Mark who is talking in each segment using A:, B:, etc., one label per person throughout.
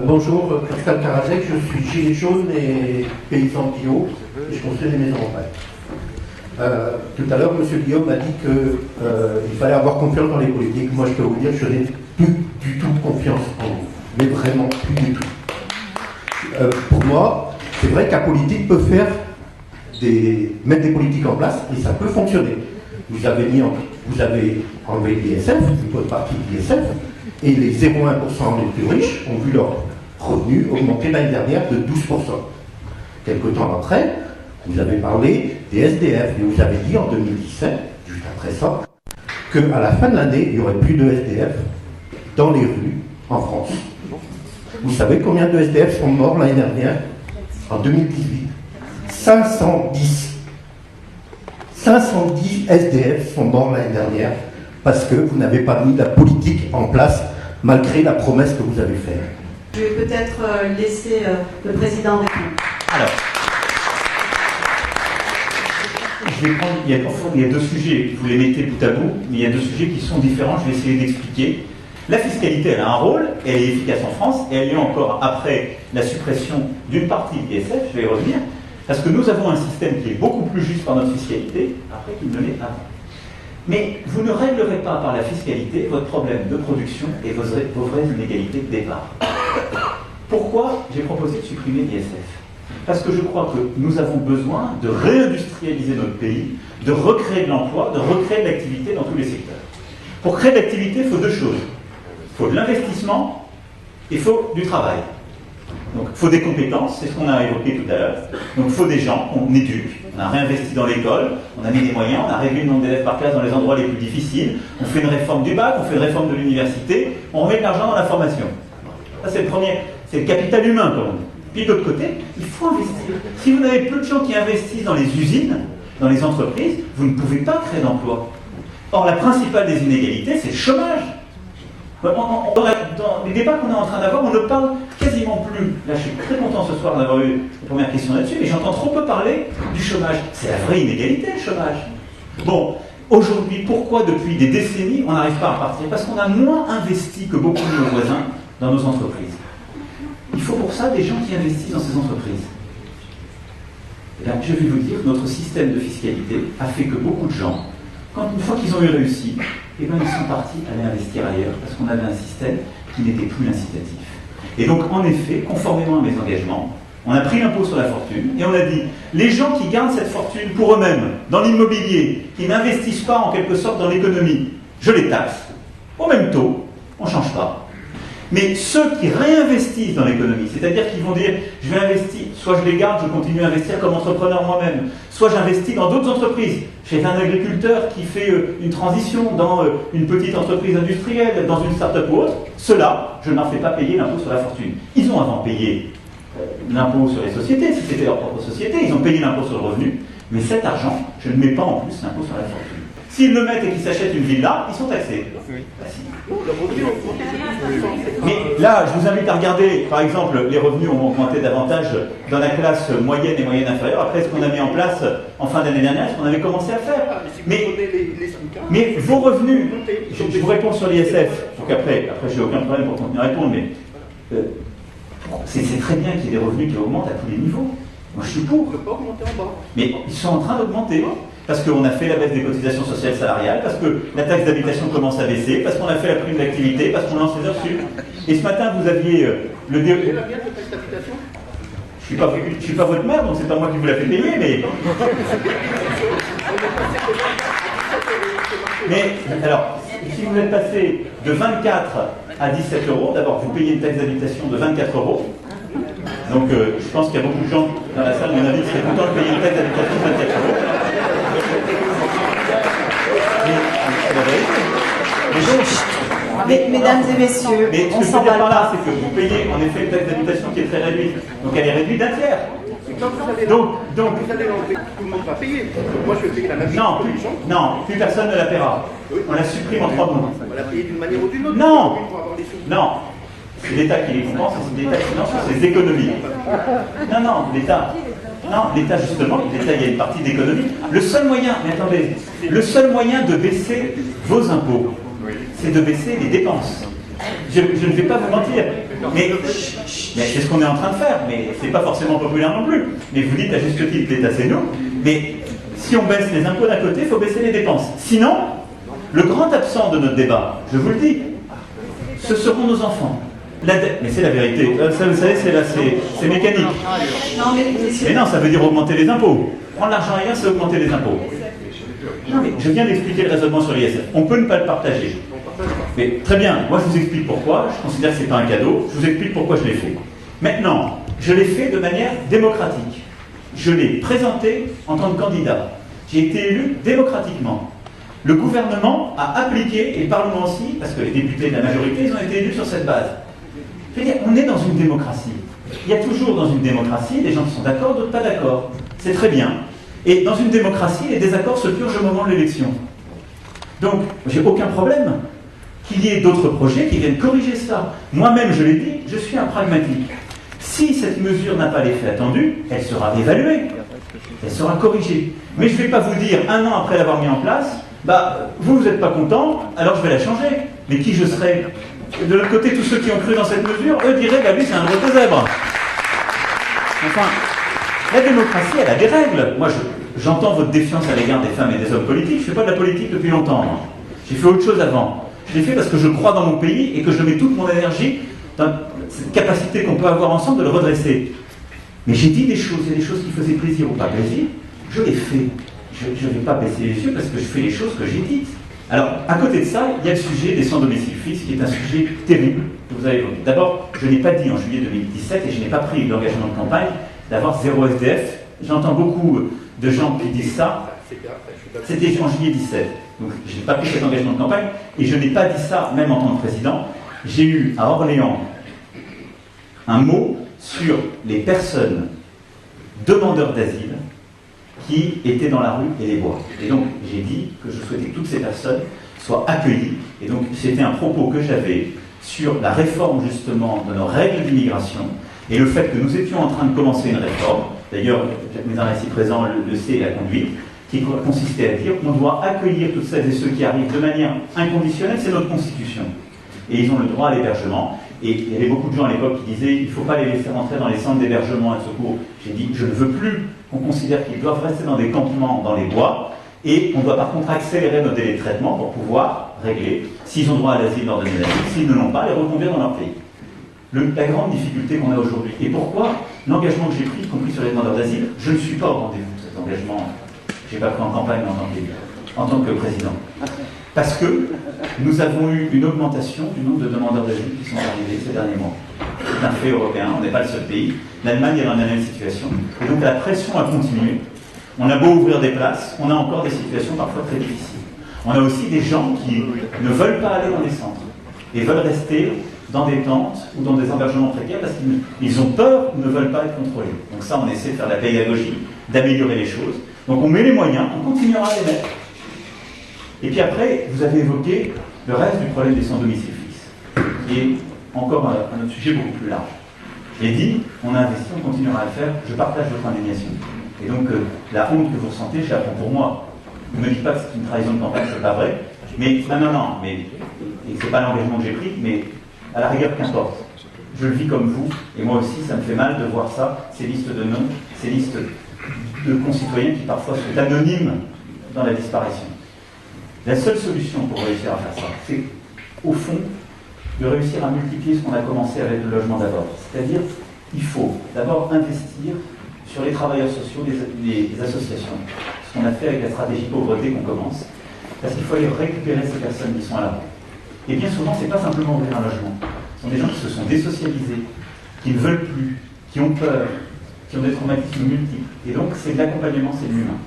A: Bonjour, Pascal Karazek, je suis gilet jaune et paysan bio, et je construis des maisons en paille. Tout à l'heure, M. Guillaume m'a dit qu'il fallait avoir confiance dans les politiques. Moi, je peux vous dire que je n'ai plus du tout confiance en vous, mais vraiment plus du tout. Pour moi, c'est vrai qu'un politique peut mettre des politiques en place et ça peut fonctionner. Vous avez enlevé l'ISF, une bonne partie de l'ISF, et les 0,1% les plus riches ont vu leur revenu augmenter l'année dernière de 12%. Quelque temps après, vous avez parlé des SDF, et vous avez dit en 2017, juste après ça, qu'à la fin de l'année, il n'y aurait plus de SDF dans les rues en France. Vous savez combien de SDF sont morts l'année dernière, en 2018? 510. 510 SDF sont morts l'année dernière parce que vous n'avez pas mis la politique en place malgré la promesse que vous avez faite.
B: Je vais peut-être laisser le président répondre.
C: Alors, je vais prendre, il y a deux sujets, vous les mettez bout à bout, mais il y a deux sujets qui sont différents, je vais essayer d'expliquer. La fiscalité, elle a un rôle, elle est efficace en France, et elle est encore après la suppression d'une partie de l'ISF, je vais y revenir, parce que nous avons un système qui est beaucoup plus juste par notre fiscalité, après qu'il ne l'est avant. Mais vous ne réglerez pas par la fiscalité votre problème de production et vos vraies inégalités de départ. Pourquoi j'ai proposé de supprimer l'ISF? Parce que je crois que nous avons besoin de réindustrialiser notre pays, de recréer de l'emploi, de recréer de l'activité dans tous les secteurs. Pour créer de l'activité, il faut deux choses. Il faut de l'investissement et il faut du travail. Donc il faut des compétences, c'est ce qu'on a évoqué tout à l'heure. Donc il faut des gens qu'on éduque, on a réinvesti dans l'école, on a mis des moyens, on a réduit le nombre d'élèves par classe dans les endroits les plus difficiles, on fait une réforme du bac, on fait une réforme de l'université, on remet de l'argent dans la formation. Ça c'est le premier, c'est le capital humain comme on dit. Puis de l'autre côté, il faut investir. Si vous n'avez plus de gens qui investissent dans les usines, dans les entreprises, vous ne pouvez pas créer d'emplois. Or la principale des inégalités, c'est le chômage. Dans les débats qu'on est en train d'avoir, on ne parle quasiment plus. Là, je suis très content ce soir d'avoir eu la première question là-dessus, mais j'entends trop peu parler du chômage. C'est la vraie inégalité, le chômage. Bon, aujourd'hui, pourquoi depuis des décennies, on n'arrive pas à partir? Parce qu'on a moins investi que beaucoup de nos voisins dans nos entreprises. Il faut pour ça des gens qui investissent dans ces entreprises. Et bien, je vais vous dire, notre système de fiscalité a fait que beaucoup de gens, une fois qu'ils ont eu réussi, eh bien, ils sont partis aller investir ailleurs parce qu'on avait un système qui n'était plus incitatif. Et donc, en effet, conformément à mes engagements, on a pris l'impôt sur la fortune et on a dit, les gens qui gardent cette fortune pour eux-mêmes, dans l'immobilier, qui n'investissent pas en quelque sorte dans l'économie, je les taxe, au même taux, on ne change pas. Mais ceux qui réinvestissent dans l'économie, c'est-à-dire qu'ils vont dire, je vais investir, soit je les garde, je continue à investir comme entrepreneur moi-même, soit j'investis dans d'autres entreprises. Chez un agriculteur qui fait une transition dans une petite entreprise industrielle, dans une start-up ou autre, ceux-là, je ne leur fais pas payer l'impôt sur la fortune. Ils ont avant payé l'impôt sur les sociétés, si c'était leur propre société, ils ont payé l'impôt sur le revenu, mais cet argent, je ne mets pas en plus l'impôt sur la fortune. S'ils le mettent et qu'ils s'achètent une villa, ils sont taxés. Mais là, je vous invite à regarder, par exemple, les revenus ont augmenté davantage dans la classe moyenne et moyenne inférieure, après ce qu'on a mis en place en fin d'année dernière, ce qu'on avait commencé à faire. Mais vos revenus, je vous réponds sur l'ISF, donc après j'ai aucun problème pour continuer à répondre, mais c'est très bien qu'il y ait des revenus qui augmentent à tous les niveaux. Moi je suis pour. Mais ils sont en train d'augmenter. Parce qu'on a fait la baisse des cotisations sociales salariales, parce que la taxe d'habitation commence à baisser, parce qu'on a fait la prime d'activité, parce qu'on lance les heures sup. Et ce matin, vous aviez le DE.
D: C'est la mienne, cette taxe d'habitation ?
C: Je suis pas votre mère, donc c'est pas moi qui vous la fais payer, mais... Mais, alors, si vous êtes passé de 24 à 17 euros, d'abord, vous payez une taxe d'habitation de 24 euros. Donc, je pense qu'il y a beaucoup de gens dans la salle, à mon avis, qui seraient contents de payer une taxe d'habitation de 24 euros.
B: Mesdames et messieurs,
C: mais
B: on
C: ce que je
B: s'en
C: veux dire par là,
B: va.
C: c'est que vous payez en effet une taxe d'habitation qui est très réduite. Donc elle est réduite d'un tiers.
D: Donc, vous allez l'enlever, tout le monde va payer. Moi, je vais payer la même chose pour les gens.
C: Non, plus personne ne la paiera. On la supprime en 3 mois.
D: On va la payer d'une manière ou d'une autre.
C: Non.
D: Pour avoir les sous.
C: Non. C'est l'État qui les compense, c'est l'État qui finance ses économies. Non, l'État. Non, l'État justement, l'État, il y a une partie d'économie. Le seul moyen, mais attendez, le seul moyen de baisser vos impôts, c'est de baisser les dépenses. Je ne vais pas vous mentir. Mais c'est ce qu'on est en train de faire, mais c'est pas forcément populaire non plus. Mais vous dites à juste titre, l'État c'est nous, mais si on baisse les impôts d'un côté, il faut baisser les dépenses. Sinon, le grand absent de notre débat, je vous le dis, ce seront nos enfants. Mais c'est la vérité. Ça, vous savez, c'est mécanique. Mais non, ça veut dire augmenter les impôts. Prendre l'argent ailleurs, c'est augmenter les impôts. Non, mais je viens d'expliquer le raisonnement sur l'ISF. On peut ne pas le partager. Mais très bien, moi je vous explique pourquoi. Je considère que ce n'est pas un cadeau. Je vous explique pourquoi je l'ai fait. Maintenant, je l'ai fait de manière démocratique. Je l'ai présenté en tant que candidat. J'ai été élu démocratiquement. Le gouvernement a appliqué, et le Parlement aussi, parce que les députés de la majorité, ils ont été élus sur cette base. Je veux dire, on est dans une démocratie. Il y a toujours dans une démocratie des gens qui sont d'accord, d'autres pas d'accord. C'est très bien. Et dans une démocratie, les désaccords se purgent au moment de l'élection. Donc, j'ai aucun problème qu'il y ait d'autres projets qui viennent corriger ça. Moi-même, je l'ai dit, je suis un pragmatique. Si cette mesure n'a pas l'effet attendu, elle sera évaluée, elle sera corrigée. Mais je ne vais pas vous dire, un an après l'avoir mis en place, vous n'êtes pas content, alors je vais la changer. Mais qui je serai? De l'autre côté, tous ceux qui ont cru dans cette mesure, eux diraient, lui, c'est un gros zèbre. Enfin, la démocratie, elle a des règles. Moi, j'entends votre défiance à l'égard des femmes et des hommes politiques. Je ne fais pas de la politique depuis longtemps. Moi. J'ai fait autre chose avant. Je l'ai fait parce que je crois dans mon pays et que je mets toute mon énergie dans cette capacité qu'on peut avoir ensemble de le redresser. Mais j'ai dit des choses, il y a des choses qui faisaient plaisir ou pas plaisir. Je l'ai fait. Je ne vais pas baisser les yeux parce que je fais les choses que j'ai dites. Alors, à côté de ça, il y a le sujet des sans-domicile fixe, qui est un sujet terrible que vous avez évoqué. D'abord, je n'ai pas dit en juillet 2017, et je n'ai pas pris l'engagement de campagne, d'avoir 0 SDF. J'entends beaucoup de gens qui disent ça. C'était en juillet 17. Donc, je n'ai pas pris cet engagement de campagne, et je n'ai pas dit ça, même en tant que président. J'ai eu à Orléans un mot sur les personnes demandeurs d'asile qui étaient dans la rue et les bois. Et donc, j'ai dit que je souhaitais que toutes ces personnes soient accueillies. Et donc, c'était un propos que j'avais sur la réforme, justement, de nos règles d'immigration et le fait que nous étions en train de commencer une réforme. D'ailleurs, Jacques Mézard ici présent le sait et l'a conduite, qui consistait à dire qu'on doit accueillir toutes celles et ceux qui arrivent de manière inconditionnelle, c'est notre constitution. Et ils ont le droit à l'hébergement. Et il y avait beaucoup de gens à l'époque qui disaient il ne faut pas les laisser rentrer dans les centres d'hébergement et de secours. J'ai dit je ne veux plus qu'on considère qu'ils doivent rester dans des campements dans les bois, et on doit par contre accélérer nos délais de traitement pour pouvoir régler, s'ils ont droit à l'asile, leur donner l'asile, s'ils ne l'ont pas, les reconduire dans leur pays. La grande difficulté qu'on a aujourd'hui, et pourquoi l'engagement que j'ai pris, y compris sur les demandeurs d'asile, je ne suis pas au rendez-vous de cet engagement, je n'ai pas pris en campagne en tant que président. Parce que nous avons eu une augmentation du nombre de demandeurs d'asile qui sont arrivés ces derniers mois. C'est un fait européen, on n'est pas le seul pays. L'Allemagne est dans la même situation. Et donc la pression a continué. On a beau ouvrir des places, on a encore des situations parfois très difficiles. On a aussi des gens qui ne veulent pas aller dans les centres et veulent rester dans des tentes ou dans des hébergements précaires parce qu'ils ont peur ou ne veulent pas être contrôlés. Donc ça, on essaie de faire de la pédagogie, d'améliorer les choses. Donc on met les moyens, on continuera à les mettre. Et puis après, vous avez évoqué le reste du problème des sans-domicile fixe, qui est encore un autre sujet beaucoup plus large. J'ai dit, on a investi, on continuera à le faire, je partage votre indignation. Et donc, la honte que vous ressentez, je la prends pour moi. Ne me dites pas que c'est une trahison de campagne, c'est pas vrai. Mais, non, mais, et c'est pas l'engagement que j'ai pris, mais à la rigueur, qu'importe. Je le vis comme vous, et moi aussi, ça me fait mal de voir ça, ces listes de noms, ces listes de concitoyens qui parfois sont anonymes dans la disparition. La seule solution pour réussir à faire ça, c'est, au fond, de réussir à multiplier ce qu'on a commencé avec le logement d'abord. C'est-à-dire, il faut d'abord investir sur les travailleurs sociaux, les associations, ce qu'on a fait avec la stratégie pauvreté qu'on commence, parce qu'il faut aller récupérer ces personnes qui sont à la rue. Et bien souvent, ce n'est pas simplement ouvrir un logement. Ce sont des gens qui se sont désocialisés, qui ne veulent plus, qui ont peur, qui ont des traumatismes multiples. Et donc, c'est de l'accompagnement, c'est de l'humain.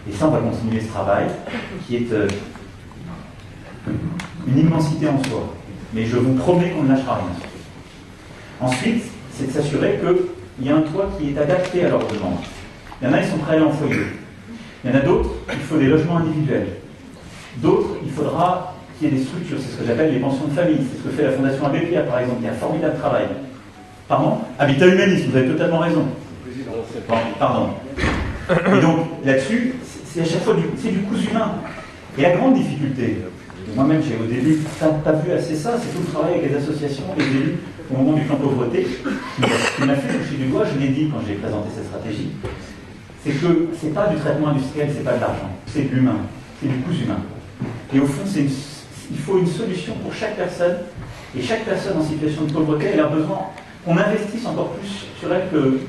C: Et ça, on va continuer ce travail, qui est une immensité en soi. Mais je vous promets qu'on ne lâchera rien. Ensuite, c'est de s'assurer qu'il y a un toit qui est adapté à leurs demandes. Il y en a, ils sont prêts à aller en foyer. Il y en a d'autres, il faut des logements individuels. D'autres, il faudra qu'il y ait des structures, c'est ce que j'appelle les pensions de famille. C'est ce que fait la Fondation Abbé Pierre, par exemple, qui a un formidable travail. Pardon ? Habitat humaniste, vous avez totalement raison. Bon, pardon. Et donc, là-dessus, c'est à chaque fois du cousu humain. Et la grande difficulté, Et moi-même, j'ai au début pas vu assez ça, c'est tout le travail avec les associations, les élus, au moment du plan pauvreté, qui m'a fait toucher du doigt, je l'ai dit quand j'ai présenté cette stratégie, c'est que c'est pas du traitement industriel, c'est pas de l'argent, c'est de l'humain, c'est du coût humain. Et au fond, il faut une solution pour chaque personne, et chaque personne en situation de pauvreté, elle a besoin qu'on investisse encore plus sur elle que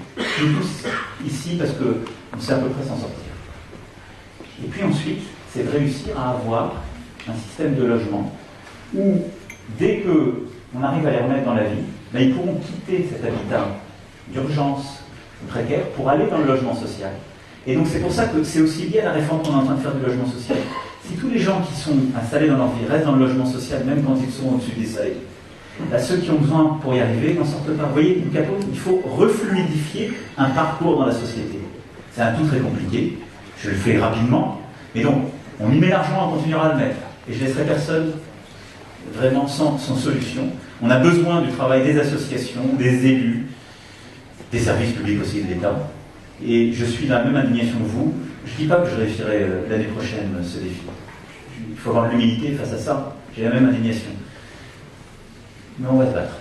C: nous tous ici, parce qu'on sait à peu près s'en sortir. Et puis ensuite, c'est de réussir à avoir un système de logement où, dès qu'on arrive à les remettre dans la vie, ben, ils pourront quitter cet habitat d'urgence précaire pour aller dans le logement social. Et donc c'est pour ça que c'est aussi lié à la réforme qu'on est en train de faire du logement social. Si tous les gens qui sont installés dans leur vie restent dans le logement social, même quand ils sont au-dessus des seuils, ben, ceux qui ont besoin pour y arriver n'en sortent pas. Vous voyez, il faut refluidifier un parcours dans la société. C'est un tout très compliqué, je le fais rapidement, mais donc on y met l'argent, on continuera à le mettre. Et je laisserai personne vraiment sans solution. On a besoin du travail des associations, des élus, des services publics aussi de l'État. Et je suis dans la même indignation que vous. Je ne dis pas que je réussirai l'année prochaine ce défi. Il faut avoir de l'humilité face à ça. J'ai la même indignation. Mais on va se battre.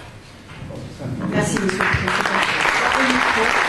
B: Merci, monsieur le président.